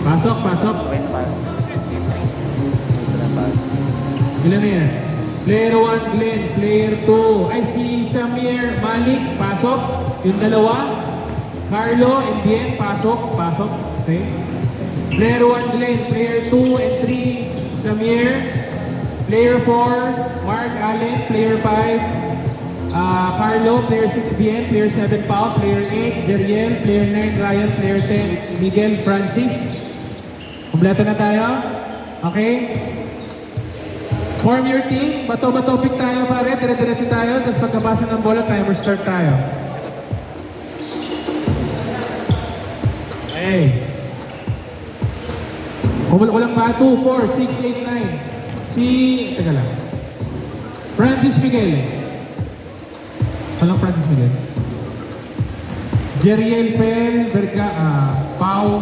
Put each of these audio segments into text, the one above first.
Pasok, pasok. Ilan na yan? Player 1, Glenn. Player 2. Ay, si Samir Malik. Pasok. Yung dalawa. Carlo and Bien. Pasok. Pasok. Okay. Player 1, Glenn. Player 2 and 3, Samir. Player 4, Mark Allen. Player 5, Carlo. Player 6, Bien. Player 7, Pao. Player 8, Jeriel. Player 9, Ryan. Player 10, Miguel Francis. Kompleto na tayo? Okay? Form your team. Bato-bato pick tayo pare. Dire-diretso tayo. Tapos pagkabasa ng bola, timer start tayo. Okay. Walang ba? 2, 4, 6, 8, 9. Si... Teka lang. Francis Miguel. Walang Francis Miguel. Jeriel Pel. Pau.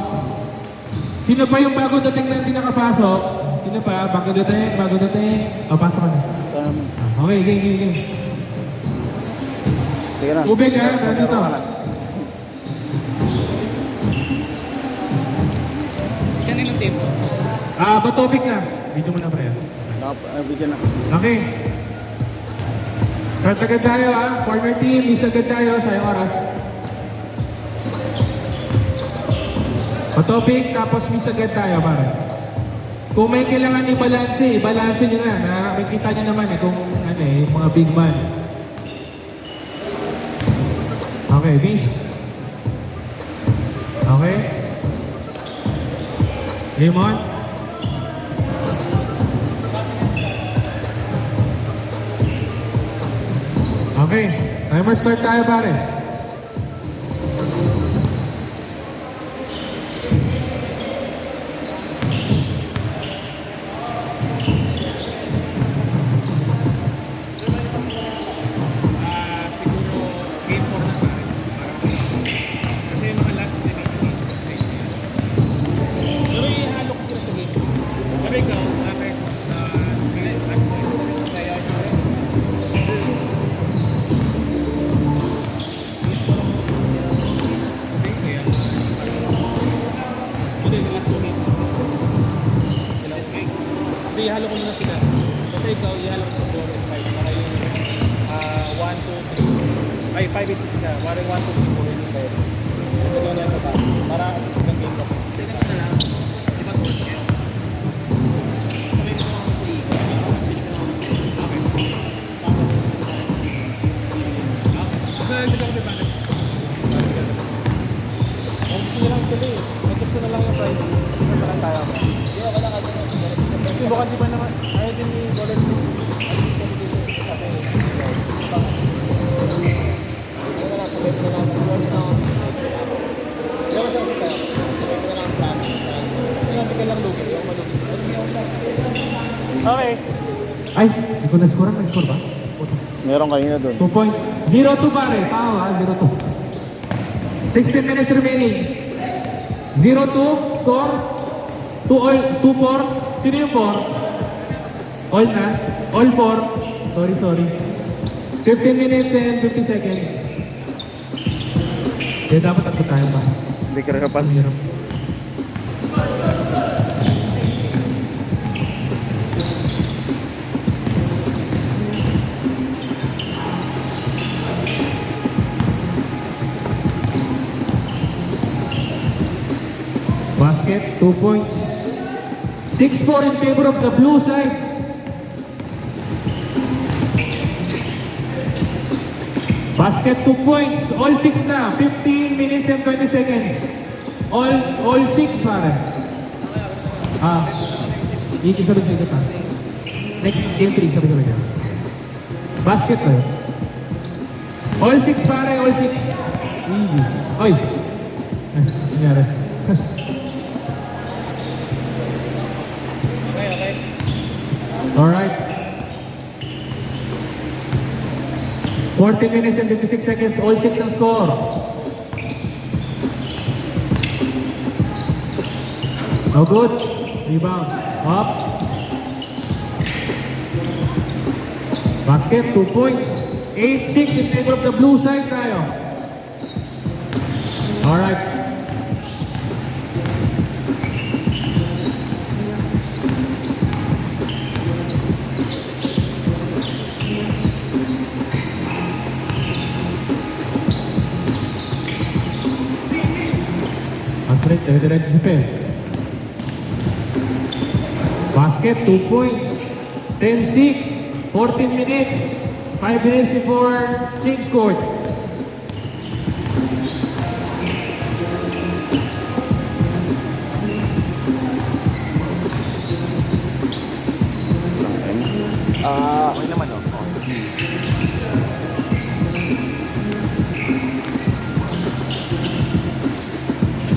Sino ba yung bago dating na hindi nakapasok? Sino pa? Bago dating. O, pasok ka na. Okay, game. Sige na. Ubig ha, nandito. Kanino team? Topic na. Video mo na pre. Video na. Okay. Start agad tayo ha. Former team, isa agad tayo. Sayang oras. Topic, tapos miss agad tayo pare. Kung may kailangan i-balance, i-balance nyo na. Nakikita nyo naman kung ano yung mga big man. Okay, miss. Okay. Game on. Okay, timer start tayo pare. Ihalo ko muna sila. Kasi ikaw, ihalo ko sa 4 and 5. Para yung 1, 2, 3. Ay, 5 and 6 na. Para 1, 2, 3, 4 yung kayo. Ito na yan sa taas. Para isang game ko. Teka na lang. Di ba goals kayo? Sabay ko ako sa liga. Okay. Tapos, gusto ko ba? Ang gusto lang tuloy. Gusto na lang yung price. Gusto na lang tayo. Hindi, wala ka dyan. Bukan di ba naman, ayaw din yung dollar to. Okay. Ay, hindi ko na-score. May score ba? Meron kanina doon. 2 points. 0-2 pare. Tama ha, 0-2. 16 minutes remaining. 0-2. Score. 2-4. Sino yung 4? All na? All 4? Sorry. 15 minutes and 50 seconds. Kaya dapat ako tayo pa. Hindi ka rin kapansin. Basket, 2 points. 6-4 in favor of the blue side. Basket 2 points. All 6 na. 15 minutes and 20 seconds. All 6 pare. Sabi kita. Next game 3 sabi ka. Basket tayo. All 6 pare, all 6. Easy. Oy. Nangyari. Alright. 40 minutes and 56 seconds. All 6 ang score. No good. Rebound. Up. Basket, 2 points. 8-6 in favor of the blue side tayo. Alright. Alfred, dire-diretso si Pel. Basket, 2 points. 10-6. 14 minutes. 5 minutes before change court. Okay naman, oh.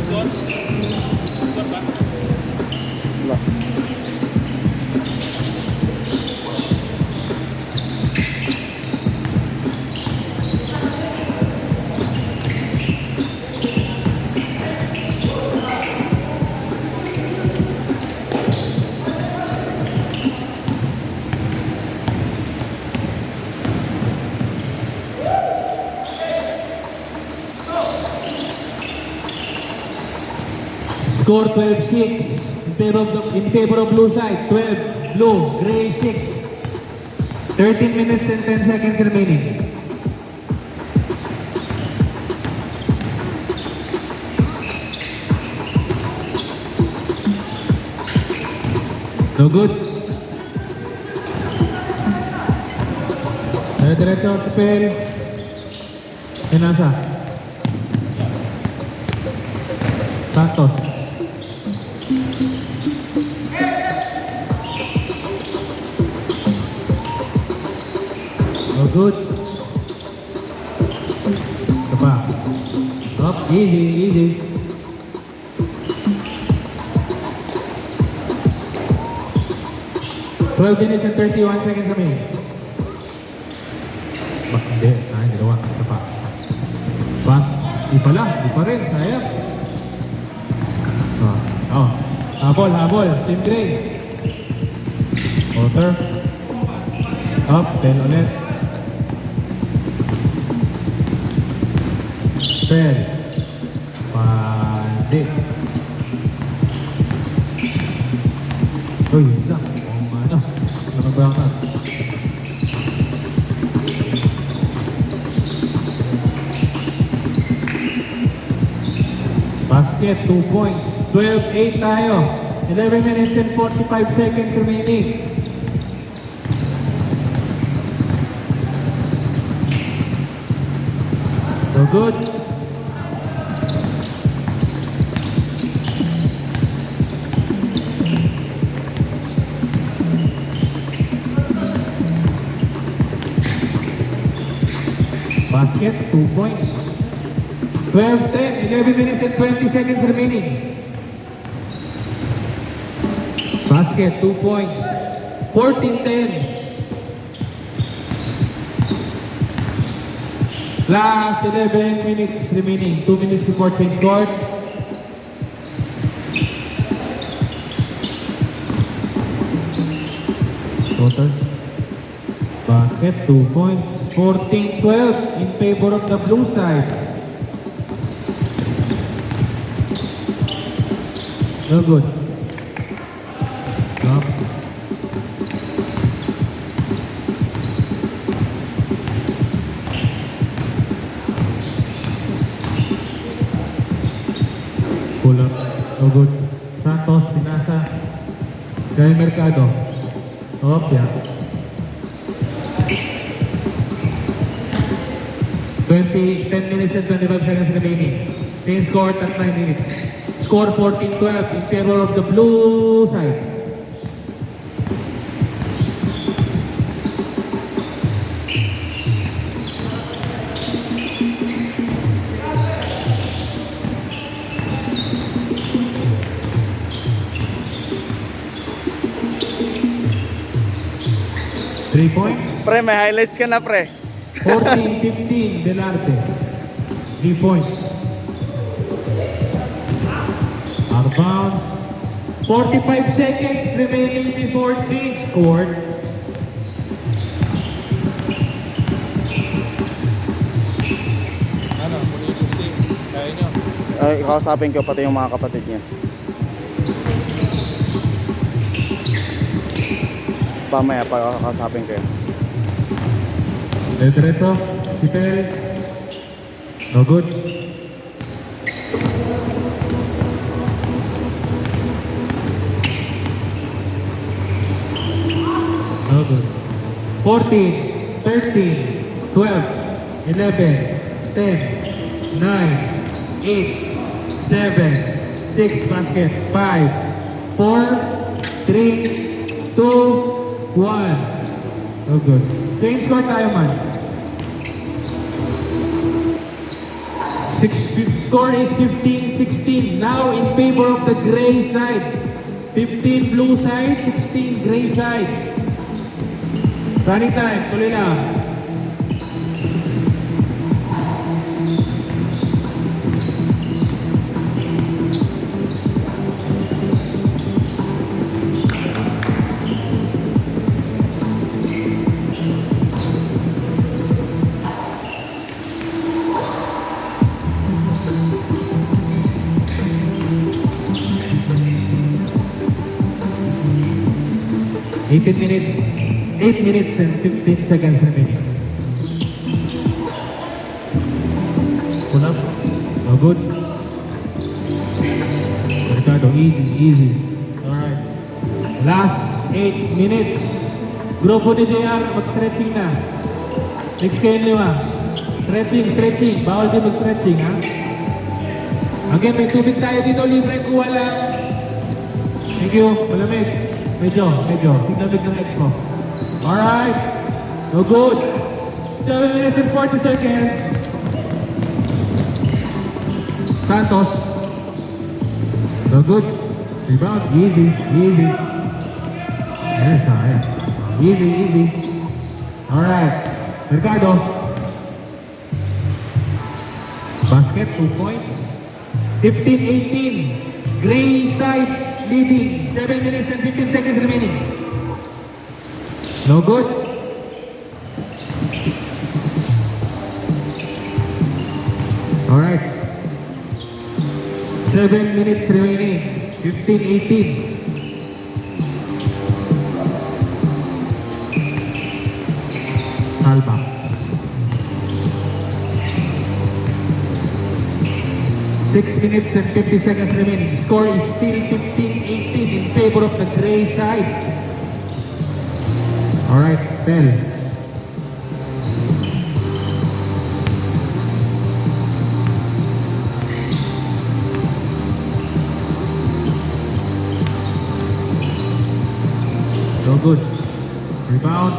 Score? Score ba? Wala. Score 12-6 in favor of blue side. 12 blue, gray 6. 13 minutes and 10 seconds remaining. No good. Diretso si Pel. Pinasa. Santos. No good. Ito pa. Up, easy, easy. Twelve minutes and 31 seconds remaining. Hindi. Ginawa. Ito pa. Pass. Di pala. Di pa rin. Sayang. Habol, habol. Team Gray. Water. Up, 10 ulit. Pel. Pandi. Uy, yun lang. Nakabangan. Basket, 2 points. 12-8 tayo. 11 minutes and 45 seconds remaining. So good. Basket, 2 points. 12-10, 11 minutes and 20 seconds remaining. Basket, 2 points. 14-10. Last 11 minutes remaining. 2 minutes before change court. Total. Basket, 2 points. 14-12 in favor of the blue side. No good. Drop. Pull up. No good. Santos, Pinasa. Kaya Mercado. Opia. 10 minutes and 25 seconds remaining. Change court at 9 minutes. Score 14-12 in favor of the blue side. Three points. Pre, may highlights ka na, pre. 14-15 Delarte. 3 points. Out of bounds. 45 seconds remaining before change court. Ano, police team. Kaya nyo. Ay, kausapin ko pati yung mga kapatid niya. Pamaya, pakakasapin ko yun. Diretso. Si Pel. No good. No good. 14, 13, 12, 11, 10, 9, 8, 7, 6, basket, 5, 4, 3, 2, 1. No good. Change score tayo man. Score is 15-16. Now in favor of the gray side. 15 blue side, 16 gray side. Running time, tuloy lang. Eight minutes and 15 seconds remaining. Pull up. No good. Ricardo, easy. Alright. Last 8 minutes. Grupo ni JR, mag-stretching na. Next kayo lima. Stretching. Bawal din mag-stretching, ha? Again, may tubig tayo dito. Libre kuha lang. Thank you. Malamig. Medyo. Tignan ng expo. Alright. No good. 7 minutes and 40 seconds. Santos. No good. Rebound. Easy. Yes, alright. Easy. Alright. Ricardo. Basket, 2 points. 15-18. Gray side leading. 7 minutes and 15 seconds remaining. No good. Alright. 7 minutes remaining. 15-18. Alba. Six minutes and 50 seconds remaining. Score is still 15-18 in favor of the gray side. Alright, Bell. No good. Rebound.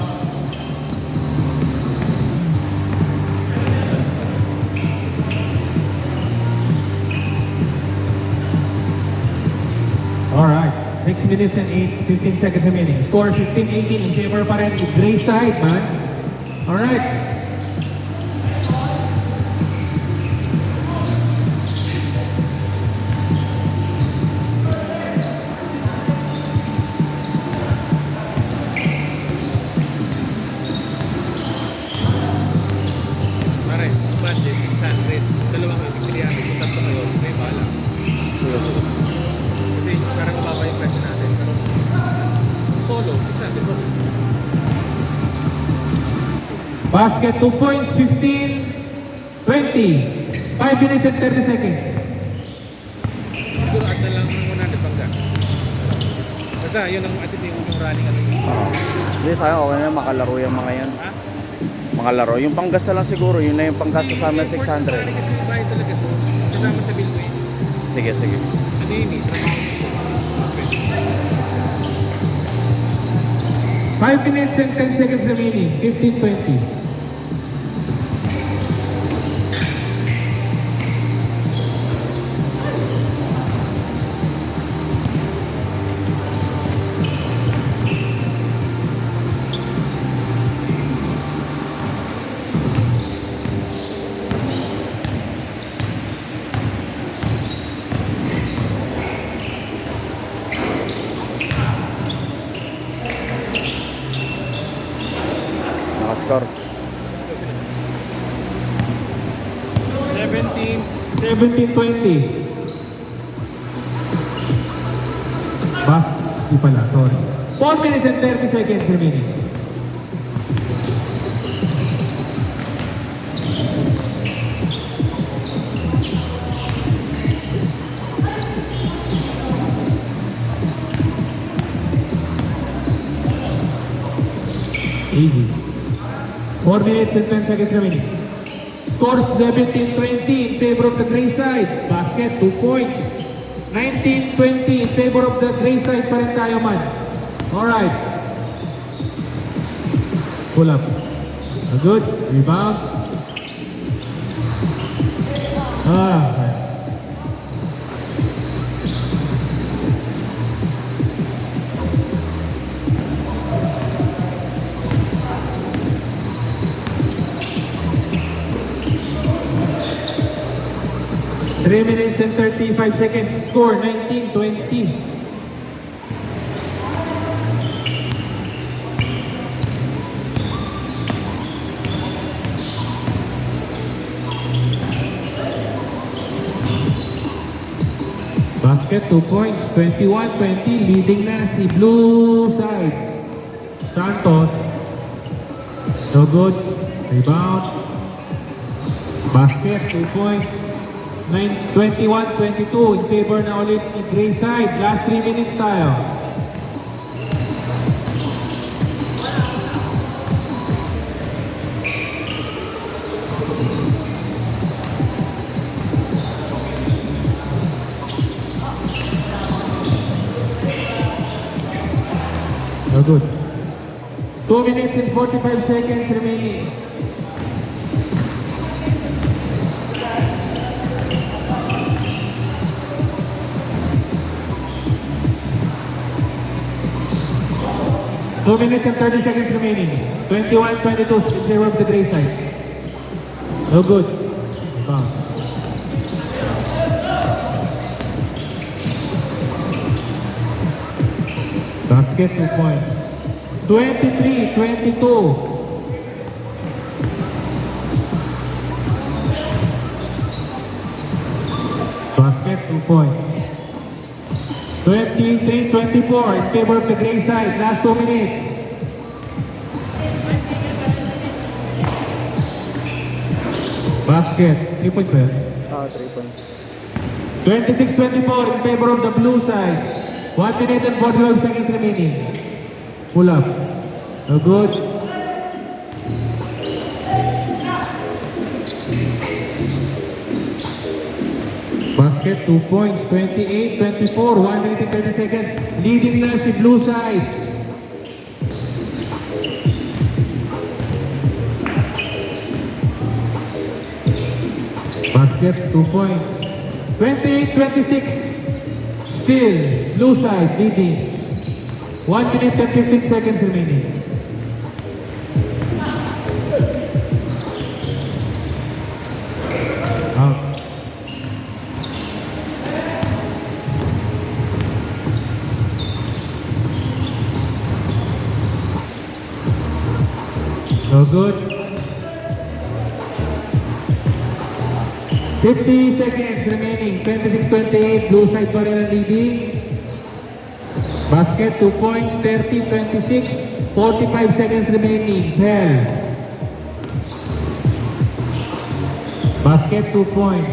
Alright. 6 minutes and 15 seconds remaining. Score 15-18 in favor pa rin with gray side, man. Alright. Pare, budget, 600. Dalawang kami, 300. Kung tatlo kayo, may bala. Kasi parang mababa yung presyo natin. Pero solo, 600 solo. Basket 2 points, 15, 20. 5 minutes and 30 seconds. Siguro at na lang muna natin bangga. Basta yun ang atin yung running ano yun. Hindi, sayang okay na makalaro yung mga yan. Ha? Makalaro. Yung panggas na lang siguro, yun na yung panggas sa amin 600. Kasi mabayad talaga to. Kasama sa bill mo eh. Sige. Ano yun eh? Trabaho. 5 minutes and 10 seconds remaining. 15-20. Nakascore. 17. 17-20. Bas, di pala, sorry. 4 minutes and 30 seconds remaining. Easy. 4 minutes and 10 seconds remaining. Score 17-20 in favor of the gray side. Basket, 2 points. 19-20 in favor of the gray side pa rin tayo man. Alright. Pull up. Good. Rebound. Okay. Three minutes and 35 seconds. Score 19-20. Basket, 2 points, 21-20, leading na si blue side. Santos. No good. Rebound. Basket, 2 points. 21-22 in favor na ulit ni gray side. Last 3 minutes tayo. No good. 2 minutes and 45 seconds remaining. Two minutes and 30 seconds remaining. 21-22 in favor of the gray side. No good. Rebound. Basket, 2 points. 23-22. Basket, 2 points. 23-24 in favor of the gray side. Last 2 minutes. Basket, 3 points ba yun? 3 points. 26-24 in favor of the blue side. 1 minute and 45 seconds remaining. Pull up. No good. Basket, 2 points. 28-24. 1 minute and 30 seconds. Leading na si blue side. Basket, 2 points. 28-26. Still, blue side leading. 1 minute and 15 seconds remaining. Out. No good. 50 seconds remaining. 26-28. Blue side pa rin ang leading. Basket, 2 points. 30-26. 45 seconds remaining. Hell. Basket, 2 points.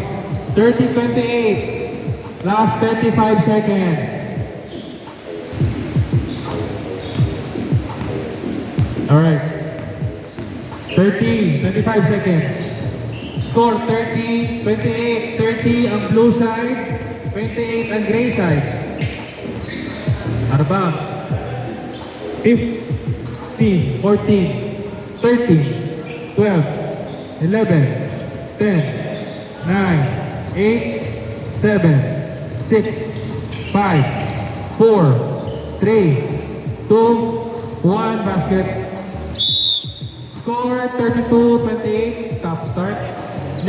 30-28. Last 35 seconds. Alright. 25 seconds. Score 30, 28, 30 ang blue side, 28 ang gray side. Arbang. 15, 14, 13, 12, 11, 10, 9, 8, 7, 6, 5, 4, 3, 2, 1, basket. Score 32-28, stop start.